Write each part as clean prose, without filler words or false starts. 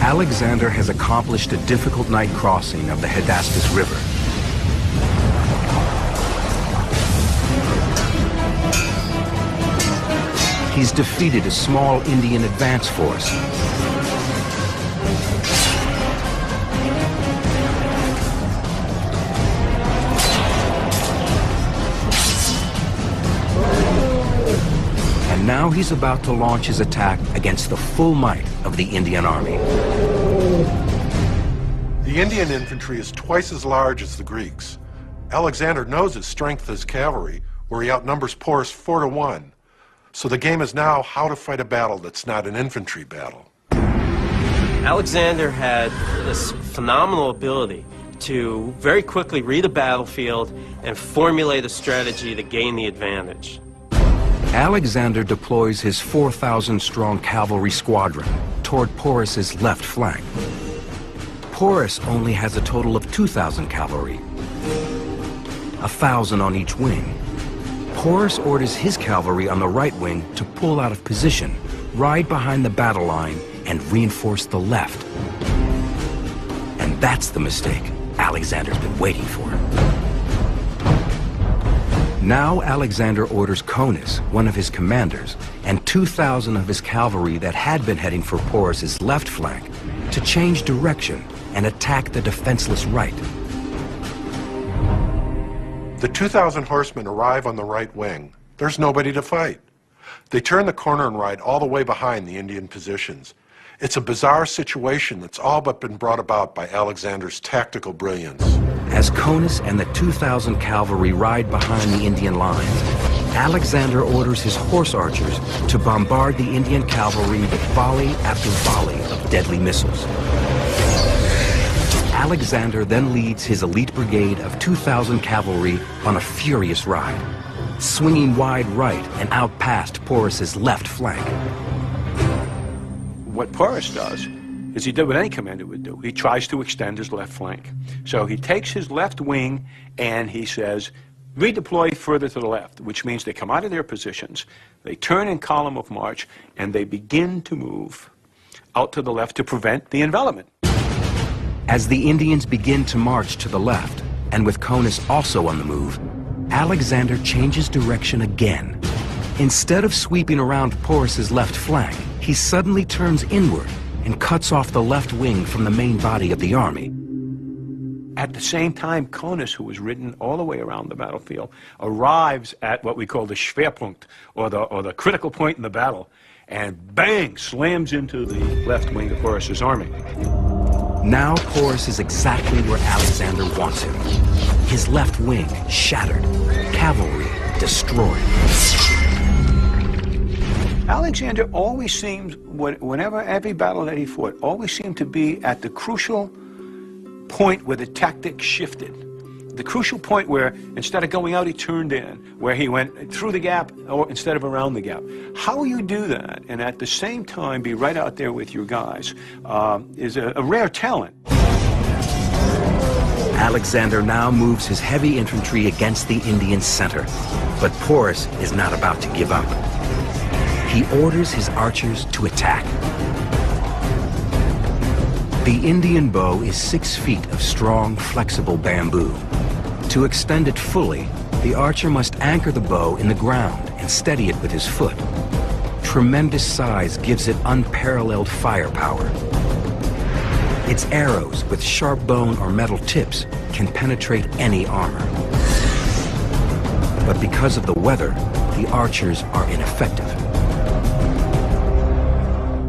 Alexander has accomplished a difficult night crossing of the Hydaspes River. He's defeated a small Indian advance force. And now he's about to launch his attack against the full might of the Indian army. The Indian infantry is twice as large as the Greeks. Alexander knows his strength as cavalry, where he outnumbers Porus 4-1. So the game is now how to fight a battle that's not an infantry battle. Alexander had this phenomenal ability to very quickly read a battlefield and formulate a strategy to gain the advantage. Alexander deploys his 4,000-strong cavalry squadron toward Porus's left flank. Porus only has a total of 2,000 cavalry, 1,000 on each wing. Porus orders his cavalry on the right wing to pull out of position, ride behind the battle line, and reinforce the left. And that's the mistake Alexander's been waiting for. Now Alexander orders Conus, one of his commanders, and 2,000 of his cavalry that had been heading for Porus's left flank to change direction and attack the defenseless right. The 2,000 horsemen arrive on the right wing. There's nobody to fight. They turn the corner and ride all the way behind the Indian positions. It's a bizarre situation that's all but been brought about by Alexander's tactical brilliance. As Conus and the 2,000 cavalry ride behind the Indian lines, Alexander orders his horse archers to bombard the Indian cavalry with volley after volley of deadly missiles. Alexander then leads his elite brigade of 2,000 cavalry on a furious ride, swinging wide right and out past Porus's left flank. What Porus does is he did what any commander would do. He tries to extend his left flank. So he takes his left wing and he says, redeploy further to the left, which means they come out of their positions, they turn in column of march, and they begin to move out to the left to prevent the envelopment. As the Indians begin to march to the left, and with Conus also on the move, Alexander changes direction again. Instead of sweeping around Porus's left flank, he suddenly turns inward and cuts off the left wing from the main body of the army. At the same time, Conus, who was ridden all the way around the battlefield, arrives at what we call the Schwerpunkt, or the critical point in the battle, and bang, slams into the left wing of Porus's army. Now Porus is exactly where Alexander wants him. His left wing shattered, cavalry destroyed. Alexander always seemed, whenever every battle that he fought, always seemed to be at the crucial point where the tactic shifted. The crucial point where instead of going out, he turned in, where he went through the gap or instead of around the gap. How you do that and at the same time be right out there with your guys is a rare talent. Alexander now moves his heavy infantry against the Indian center, but Porus is not about to give up. He orders his archers to attack. The Indian bow is 6 feet of strong, flexible bamboo. To extend it fully, the archer must anchor the bow in the ground and steady it with his foot. Tremendous size gives it unparalleled firepower. Its arrows with sharp bone or metal tips can penetrate any armor. But because of the weather, the archers are ineffective.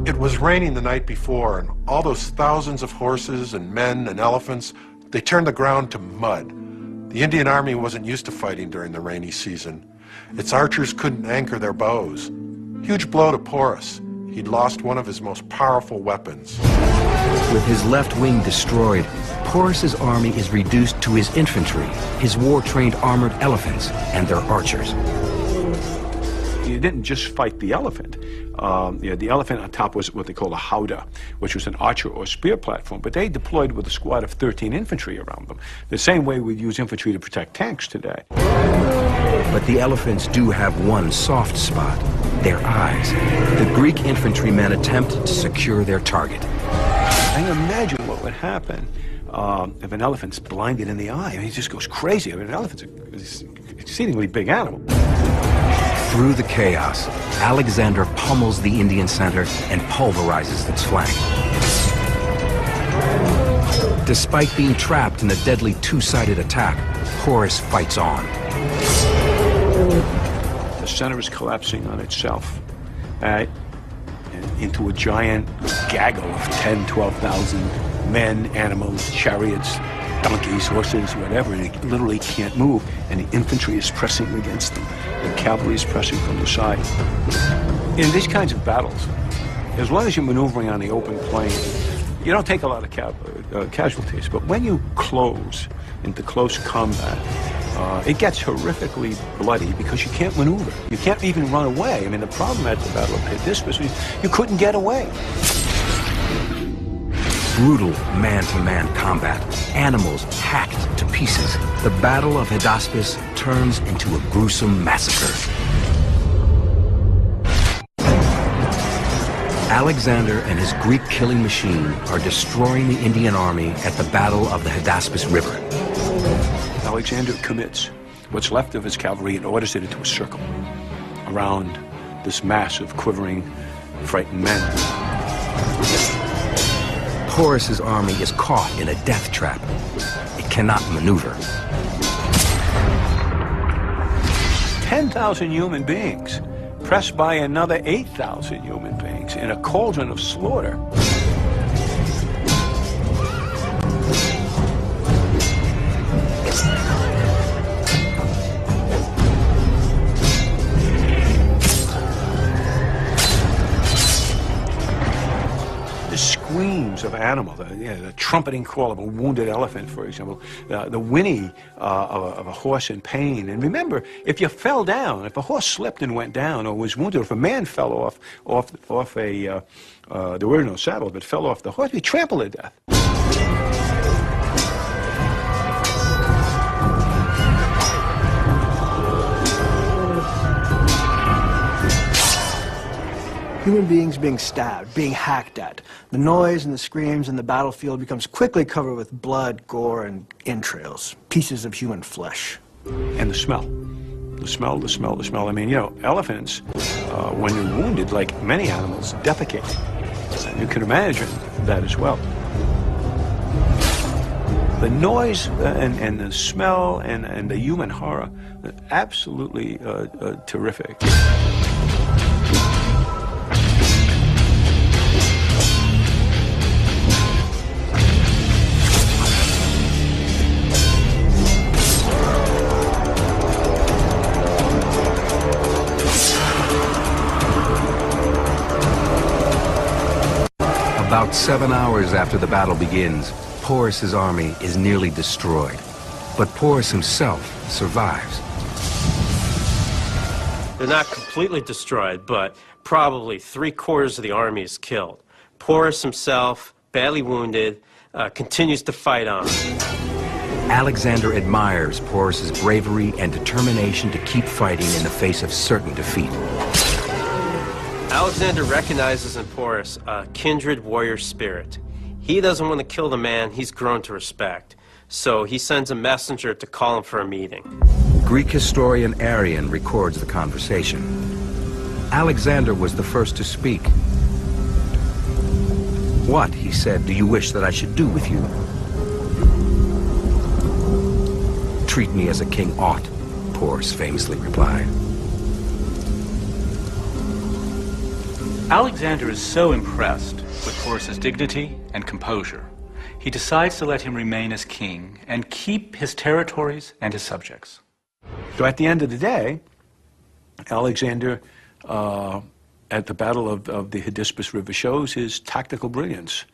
It was raining the night before, and all those thousands of horses and men and elephants, they turned the ground to mud. The Indian army wasn't used to fighting during the rainy season. Its archers couldn't anchor their bows. Huge blow to Porus. He'd lost one of his most powerful weapons. With his left wing destroyed, Porus's army is reduced to his infantry, his war-trained armored elephants, and their archers. You didn't just fight the elephant. The elephant on top was what they call a howdah, which was an archer or spear platform, but they deployed with a squad of 13 infantry around them, the same way we'd use infantry to protect tanks today. But the elephants do have one soft spot, their eyes. The Greek infantrymen attempt to secure their target. I can imagine what would happen if an elephant's blinded in the eye. I mean, he just goes crazy. I mean, an elephant's an exceedingly big animal. Through the chaos, Alexander pummels the Indian center and pulverizes its flank. Despite being trapped in a deadly two-sided attack, Porus fights on. The center is collapsing on itself into a giant gaggle of 10, 12,000 men, animals, chariots, donkeys, horses, whatever, and it literally can't move, and the infantry is pressing against them. The cavalry is pressing from the side. In these kinds of battles, as long as you're maneuvering on the open plain, you don't take a lot of casualties, but when you close into close combat, it gets horrifically bloody because you can't maneuver. You can't even run away. I mean, the problem at the Battle of Hydaspes was you couldn't get away. Brutal man-to-man combat, animals hacked to pieces. The Battle of Hydaspes turns into a gruesome massacre. Alexander and his Greek killing machine are destroying the Indian army at the Battle of the Hydaspes River. Alexander commits what's left of his cavalry and orders it into a circle around this mass of quivering, frightened men. Porus's army is caught in a death trap. It cannot maneuver. 10,000 human beings pressed by another 8,000 human beings in a cauldron of slaughter. Screams of animal, the trumpeting call of a wounded elephant, for example, the whinny of a horse in pain. And remember, if you fell down, if a horse slipped and went down or was wounded, or if a man fell off a, there were no saddles, but fell off the horse, he trampled to death. Human beings being stabbed, being hacked at. The noise and the screams in the battlefield becomes quickly covered with blood, gore, and entrails, pieces of human flesh. And the smell. The smell, the smell, the smell. I mean, you know, elephants, when they're wounded, like many animals, defecate. And you can imagine that as well. The noise and the smell and the human horror, absolutely terrific. About 7 hours after the battle begins, Porus's army is nearly destroyed. But Porus himself survives. They're not completely destroyed, but probably 3/4 of the army is killed. Porus himself, badly wounded, continues to fight on. Alexander admires Porus's bravery and determination to keep fighting in the face of certain defeat. Alexander recognizes in Porus a kindred warrior spirit. He doesn't want to kill the man he's grown to respect, so he sends a messenger to call him for a meeting. Greek historian Arrian records the conversation. Alexander was the first to speak. "What," he said, "do you wish that I should do with you?" "Treat me as a king ought," Porus famously replied. Alexander is so impressed with Porus's dignity and composure, he decides to let him remain as king and keep his territories and his subjects. So at the end of the day, Alexander, at the Battle of the Hydaspes River, shows his tactical brilliance.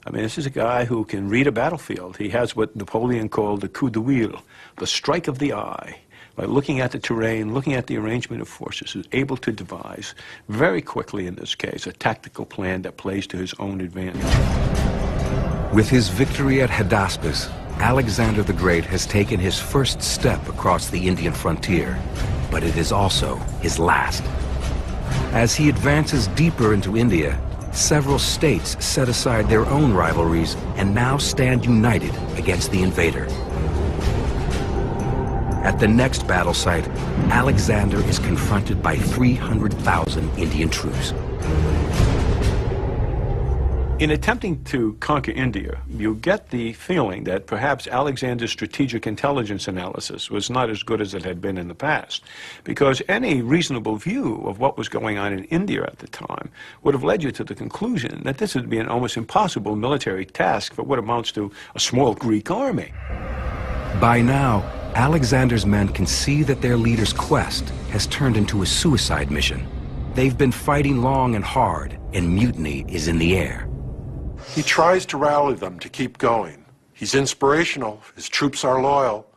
I mean, this is a guy who can read a battlefield. He has what Napoleon called the coup d'oeil, the strike of the eye. By looking at the terrain, looking at the arrangement of forces, is able to devise, very quickly in this case, a tactical plan that plays to his own advantage. With his victory at Hydaspes, Alexander the Great has taken his first step across the Indian frontier, but it is also his last. As he advances deeper into India, several states set aside their own rivalries and now stand united against the invader. At the next battle site, Alexander is confronted by 300,000 Indian troops. In attempting to conquer India, you get the feeling that perhaps Alexander's strategic intelligence analysis was not as good as it had been in the past, because any reasonable view of what was going on in India at the time would have led you to the conclusion that this would be an almost impossible military task for what amounts to a small Greek army. By now, Alexander's men can see that their leader's quest has turned into a suicide mission. They've been fighting long and hard, and mutiny is in the air. He tries to rally them to keep going. He's inspirational, his troops are loyal,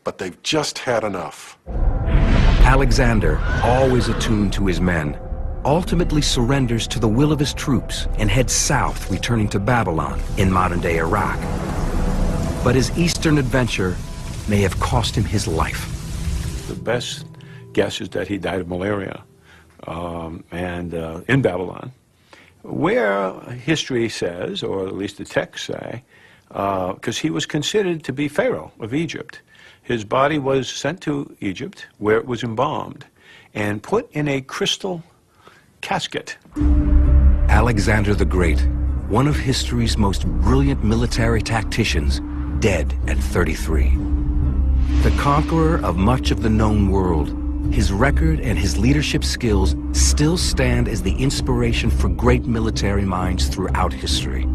but they've just had enough. Alexander, always attuned to his men, ultimately surrenders to the will of his troops and heads south, returning to Babylon in modern-day Iraq. But his eastern adventure may have cost him his life. The best guess is that he died of malaria in Babylon, where history says, or at least the texts say, because he was considered to be Pharaoh of Egypt. His body was sent to Egypt, where it was embalmed, and put in a crystal casket. Alexander the Great, one of history's most brilliant military tacticians, dead at 33. The conqueror of much of the known world, his record and his leadership skills still stand as the inspiration for great military minds throughout history.